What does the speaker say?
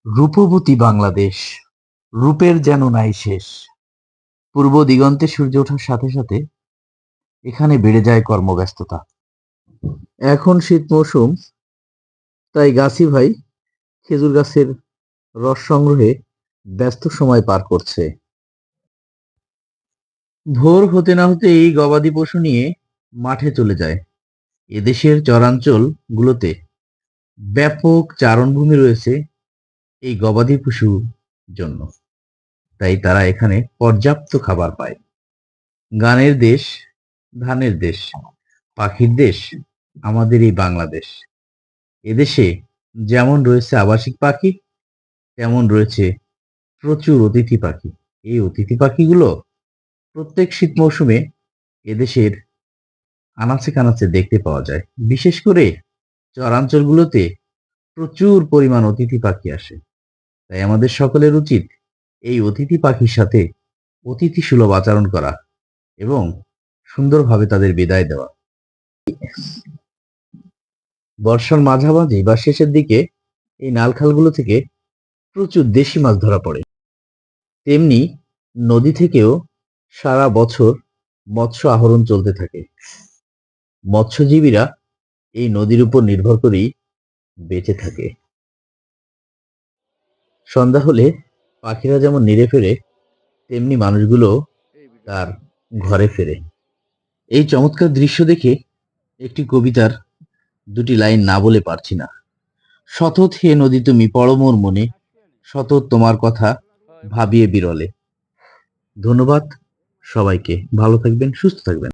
রূপবতী বাংলাদেশ, রূপের যেন নাই শেষ। পূর্ব দিগন্তে সূর্য ওঠার সাথে সাথে এখানে বেড়ে যায় কর্মব্যস্ততা। এখন শীত মৌসুম, তাই গাছি ভাই খেজুর গাছের রস সংগ্রহে ব্যস্ত সময় পার করছে। ভোর হতে না হতেই গবাদি পশু নিয়ে মাঠে চলে যায়। এদেশের চরাঞ্চল গুলোতে ব্যাপক চারণভূমি রয়েছে এই গবাদি পশুর জন্য, তাই তারা এখানে পর্যাপ্ত খাবার পায়। গানের দেশ, ধানের দেশ, পাখির দেশ আমাদের এই বাংলাদেশ। এদেশে যেমন রয়েছে আবাসিক পাখি, তেমন রয়েছে প্রচুর অতিথি পাখি। এই অতিথি পাখিগুলো প্রত্যেক শীত মৌসুমে এদেশের আনাচে কানাচে দেখতে পাওয়া যায়। বিশেষ করে চরাঞ্চলগুলোতে প্রচুর পরিমাণ অতিথি পাখি আসে। তাই আমাদের সকলের উচিত এই অতিথি পাখির সাথে অতিথি সুলভ আচরণ করা এবং সুন্দরভাবে তাদের বিদায় দেওয়া। বর্ষার মাঝামাঝি বা শেষের দিকে এই নালখালগুলো থেকে প্রচুর দেশি মাছ ধরা পড়ে। তেমনি নদী থেকেও সারা বছর মৎস্য আহরণ চলতে থাকে। মৎস্যজীবীরা এই নদীর উপর নির্ভর করেই বেঁচে থাকে। সন্ধ্যা হলে পাখিরা যেমন নিরে ফেরে, তেমনি মানুষগুলো তার ঘরে ফেরে। এই চমৎকার দৃশ্য দেখে একটি কবিতার দুটি লাইন না বলে পারছি না। সতত হে নদী তুমি পড়ো মোর মনে, সতত তোমার কথা ভাবিয়ে বিরলে। ধন্যবাদ সবাইকে। ভালো থাকবেন, সুস্থ থাকবেন।